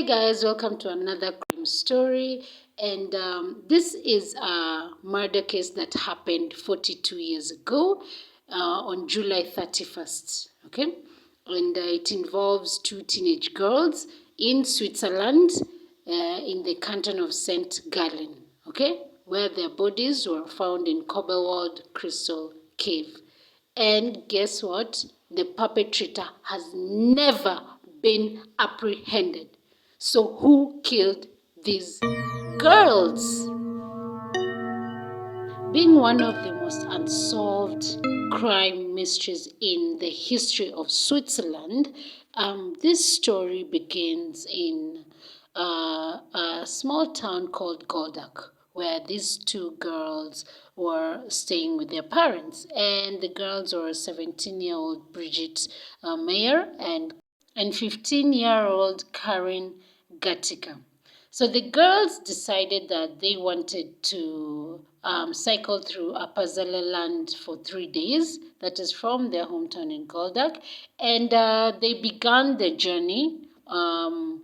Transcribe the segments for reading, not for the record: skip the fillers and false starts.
Guys, welcome to another crime story. And this is a murder case that happened 42 years ago on July 31st. Okay, and it involves two teenage girls in Switzerland in the canton of St. Gallen. Okay, where their bodies were found in Cobblewald Crystal Cave. And guess what? The perpetrator has never been apprehended. So, who killed these girls? Being one of the most unsolved crime mysteries in the history of Switzerland, this story begins in a small town called Goldak, where these two girls were staying with their parents. And the girls were 17-year-old Brigitte Meyer and 15-year-old Karin Gatica. So the girls decided that they wanted to cycle through Apazala land for 3 days, that is from their hometown in Goldak, and they began the journey and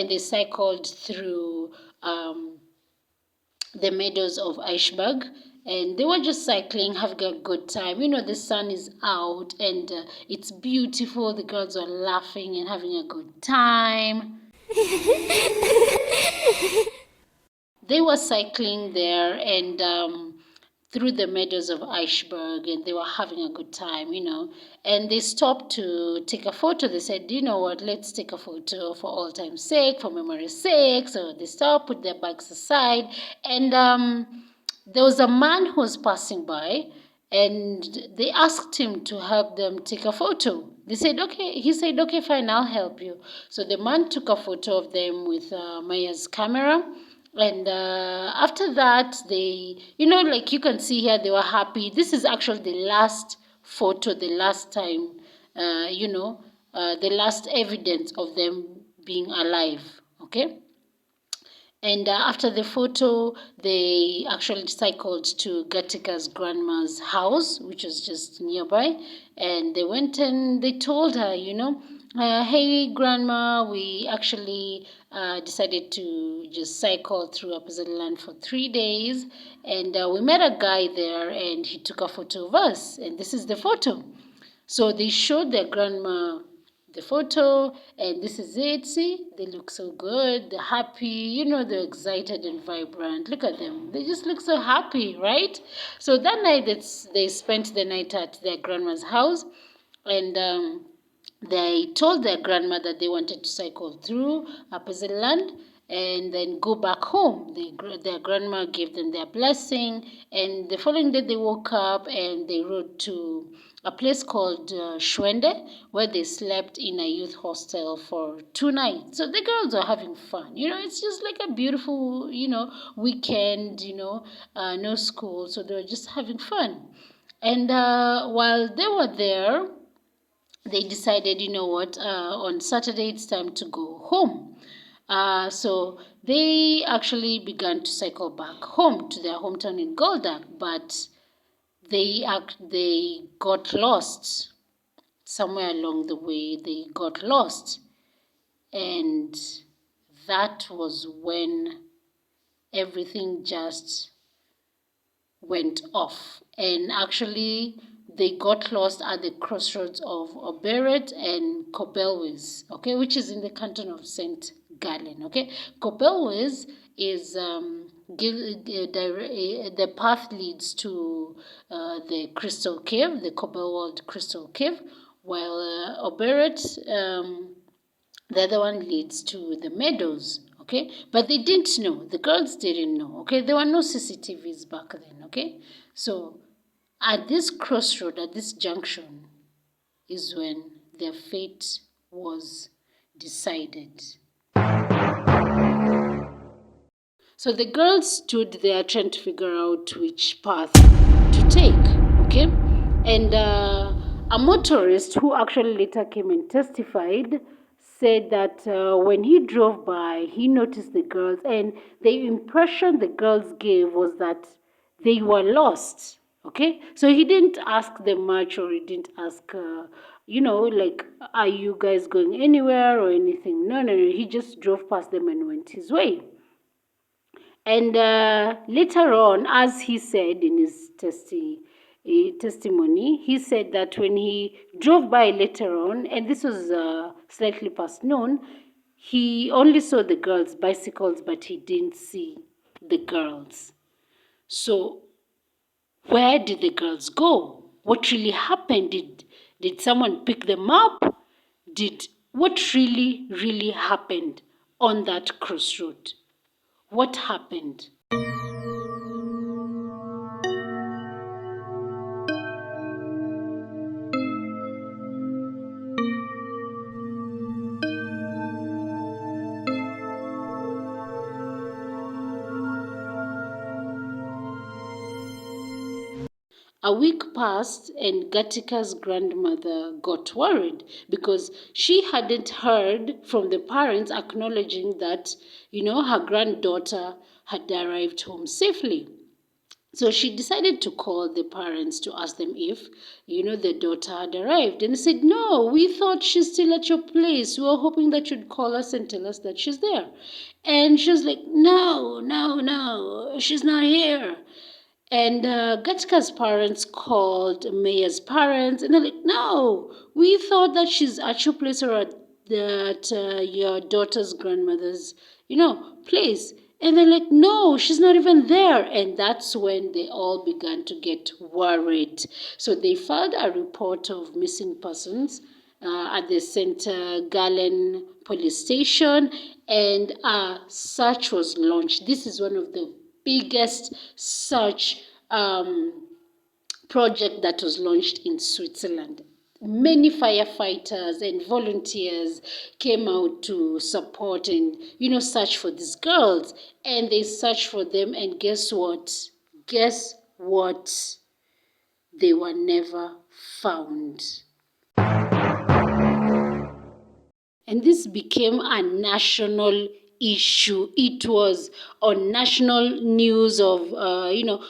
they cycled through the meadows of Eichberg, and they were just cycling, having a good time. You know, the sun is out and it's beautiful. The girls are laughing and having a good time. They were cycling there and through the meadows of Eichberg, and they were having a good time, you know. And they stopped to take a photo. They said, you know what, let's take a photo for all time's sake, for memory's sake. So they stopped, put their bags aside, and there was a man who was passing by, and they asked him to help them take a photo. They said, okay. He said, okay, fine, I'll help you. So the man took a photo of them with Maya's camera. And after that, they, you know, like you can see here, they were happy. This is actually the last photo, the last time, the last evidence of them being alive. Okay. And after the photo, they actually cycled to Gatika's grandma's house, which was just nearby. And they went and they told her, hey, grandma, we actually decided to just cycle through Apazali land for 3 days. And we met a guy there and he took a photo of us. And this is the photo. So they showed their grandma the photo, and this is it. See, they look so good, they're happy, they're excited and vibrant. Look at them, they just look so happy, right? So that night they spent the night at their grandma's house, and they told their grandma that they wanted to cycle through Apazali land and then go back home. Their grandma gave them their blessing, and the following day they woke up and they rode to a place called Schwende, where they slept in a youth hostel for 2 nights. So the girls are having fun. It's just like a beautiful, weekend, no school. So they were just having fun. And while they were there, they decided, on Saturday it's time to go home. So they actually began to cycle back home to their hometown in Goldak, but they got lost. Somewhere along the way, they got lost. And that was when everything just went off. And actually, they got lost at the crossroads of Oberet and Cobelwis, okay, which is in the canton of St. Gallen, okay. Cobelwis is the path leads to the Crystal Cave, the Cobblewald Crystal Cave, while Oberet, the other one leads to the meadows, okay? But they didn't know. The girls didn't know, okay? There were no CCTVs back then, okay? So at this crossroad, at this junction, is when their fate was decided. So the girls stood there trying to figure out which path to take, okay? And a motorist who actually later came and testified said that when he drove by, he noticed the girls, and the impression the girls gave was that they were lost, okay? So he didn't ask them much, or he didn't ask like, are you guys going anywhere or anything? No, no, no. He just drove past them and went his way. And later on, as he said in his testimony, he said that when he drove by later on, and this was slightly past noon, he only saw the girls' bicycles, but he didn't see the girls. So where did the girls go? What really happened? Did someone pick them up? What really happened on that crossroad? What happened? A week passed, and Gatika's grandmother got worried because she hadn't heard from the parents acknowledging that, her granddaughter had arrived home safely. So she decided to call the parents to ask them if, the daughter had arrived. And they said, no, we thought she's still at your place. We were hoping that you'd call us and tell us that she's there. And she was like, no, no, no, she's not here. And Gatka's parents called Maya's parents, and they're like, no, we thought that she's at your place or at your daughter's grandmother's, place. And they're like, no, she's not even there. And that's when they all began to get worried. So they filed a report of missing persons at the St. Gallen police station, and a search was launched. This is one of the biggest search project that was launched in Switzerland. Many firefighters and volunteers came out to support and, search for these girls. And they searched for them, and guess what? Guess what? They were never found. And this became a national issue. It was on national news of,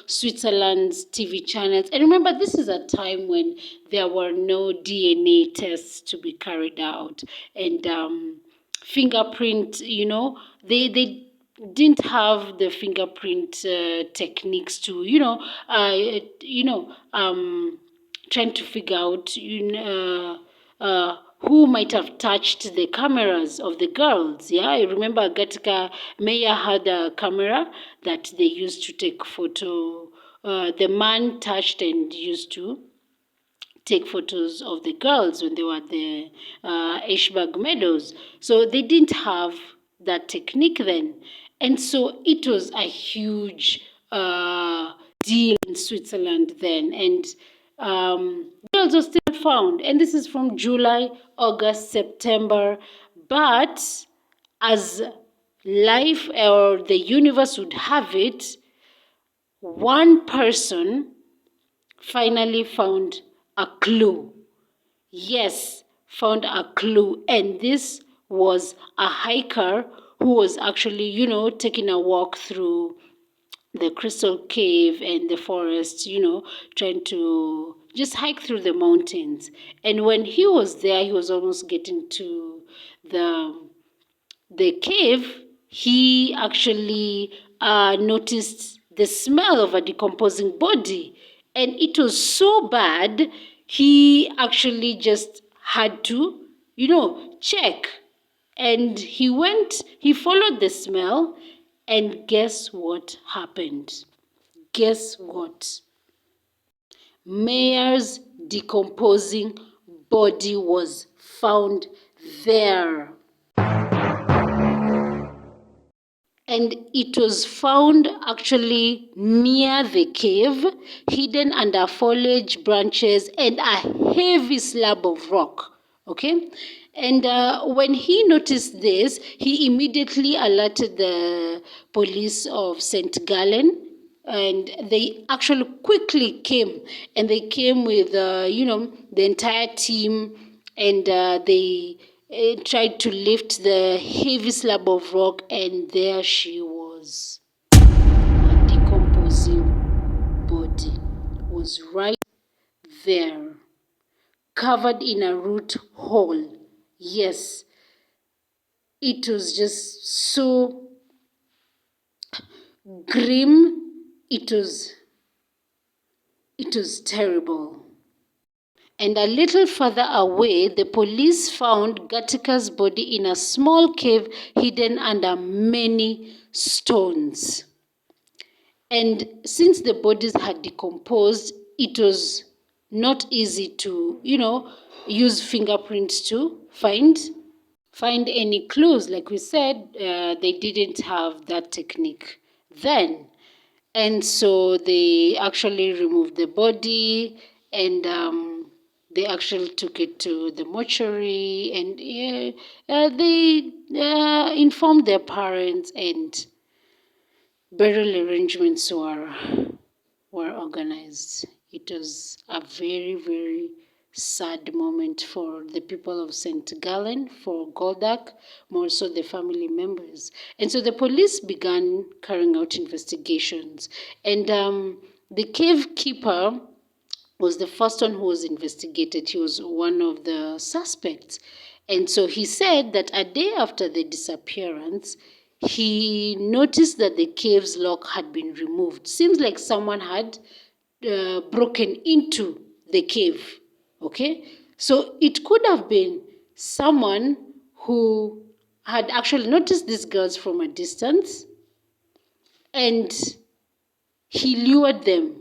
Switzerland's TV channels. And remember, this is a time when there were no DNA tests to be carried out. And fingerprint, they didn't have the fingerprint techniques to, trying to figure out, who might have touched the cameras of the girls. Yeah, I remember Gatka Meya had a camera that they used to take photo. The man touched and used to take photos of the girls when they were at the Ashburg Meadows. So they didn't have that technique then. And so it was a huge deal in Switzerland then. And girls were still found. And this is from July, August, September. But as life or the universe would have it, one person finally found a clue. Yes, found a clue. And this was a hiker who was actually, taking a walk through the crystal cave and the forest, trying to just hike through the mountains. And when he was there, he was almost getting to the cave. He actually noticed the smell of a decomposing body. And it was so bad, he actually just had to, check. And he followed the smell, and guess what happened? Guess what? Mayer's decomposing body was found there. And it was found actually near the cave, hidden under foliage, branches, and a heavy slab of rock. Okay? And when he noticed this, he immediately alerted the police of St. Gallen. And they actually quickly came. And they came with, the entire team. And they tried to lift the heavy slab of rock, and there she was. A decomposing body was right there. covered in a root hole. Yes, it was just so grim. It was terrible. And a little further away, the police found Gatika's body in a small cave hidden under many stones. And since the bodies had decomposed, it was not easy to, use fingerprints to find any clues. Like we said, they didn't have that technique then. And so they actually removed the body, and they actually took it to the mortuary, and they informed their parents, and burial arrangements were organized. It was a very, very sad moment for the people of St. Gallen, for Goldak, more so the family members. And so the police began carrying out investigations. And the cave keeper was the first one who was investigated. He was one of the suspects. And so he said that a day after the disappearance, he noticed that the cave's lock had been removed. Seems like someone had broken into the cave. Okay? So it could have been someone who had actually noticed these girls from a distance, and he lured them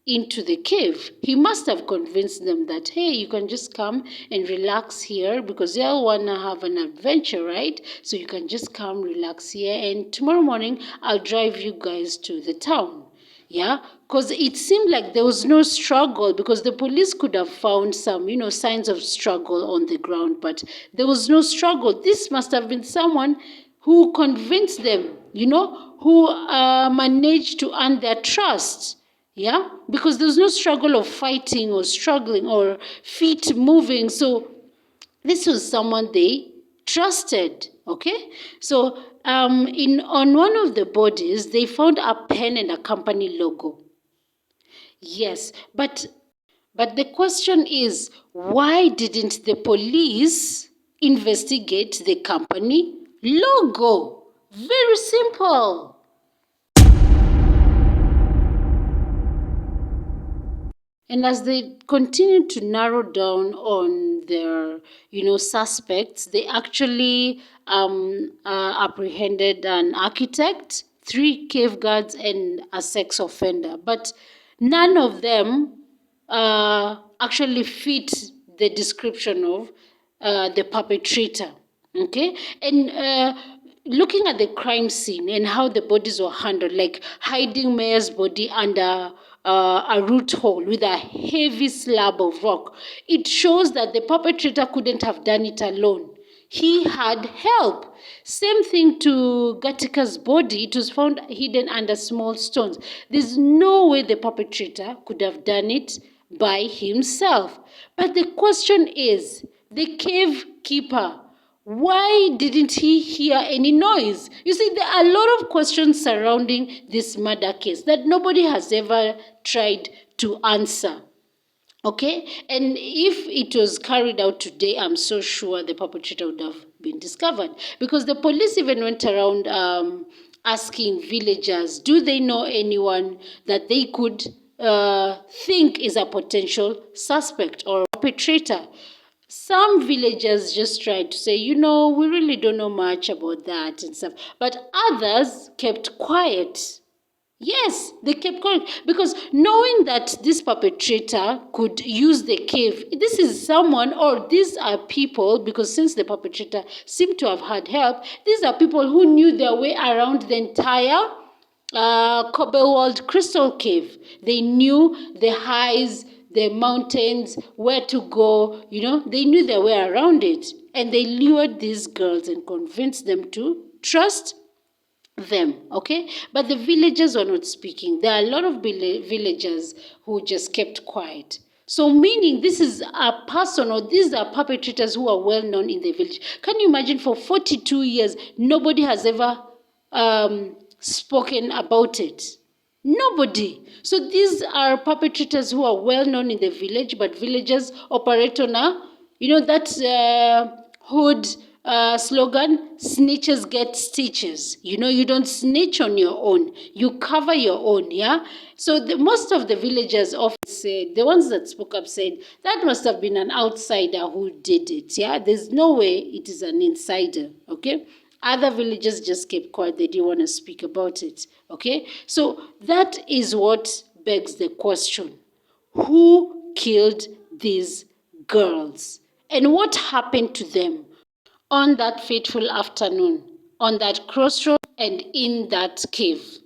into the cave. He must have convinced them that, hey, you can just come and relax here because you all want to have an adventure, right? So you can just come, relax here, and tomorrow morning I'll drive you guys to the town. Yeah, because it seemed like there was no struggle, because the police could have found some, signs of struggle on the ground, but there was no struggle. This must have been someone who convinced them, who managed to earn their trust. Yeah, because there's no struggle of fighting or struggling or feet moving. So this was someone they trusted. Okay, so on one of the bodies they found a pen and a company logo. Yes, but the question is, why didn't the police investigate the company logo? Very simple. And as they continued to narrow down on their, suspects, they actually apprehended an architect, 3 cave guards, and a sex offender. But none of them actually fit the description of the perpetrator. Okay, and looking at the crime scene and how the bodies were handled, like hiding Mayor's body under a root hole with a heavy slab of rock, it shows that the perpetrator couldn't have done it alone. He had help. Same thing to Gatika's body. It was found hidden under small stones. There's no way the perpetrator could have done it by himself. But the question is, the cave keeper, why didn't he hear any noise? You see, there are a lot of questions surrounding this murder case that nobody has ever tried to answer. Okay? And if it was carried out today, I'm so sure the perpetrator would have been discovered. Because the police even went around asking villagers, do they know anyone that they could think is a potential suspect or perpetrator? Some villagers just tried to say, we really don't know much about that and stuff. But others kept quiet. Yes, they kept quiet because knowing that this perpetrator could use the cave, this is someone, or these are people, because since the perpetrator seemed to have had help, these are people who knew their way around the entire Cobblewalled Crystal Cave. They knew the highs, the mountains, where to go, they knew their way around it. And they lured these girls and convinced them to trust them. Okay, but the villagers were not speaking. There are a lot of villagers who just kept quiet. So meaning this is a person, or these are perpetrators who are well known in the village. Can you imagine, for 42 years nobody has ever spoken about it? Nobody. So these are perpetrators who are well known in the village, but villagers operate on that hood slogan, snitches get stitches. You don't snitch on your own, you cover your own, yeah? So most of the villagers often said, the ones that spoke up said, that must have been an outsider who did it, yeah? There's no way it is an insider, okay? Other villagers just kept quiet. They didn't want to speak about it. Okay? So that is what begs the question. Who killed these girls? And what happened to them on that fateful afternoon, on that crossroad and in that cave?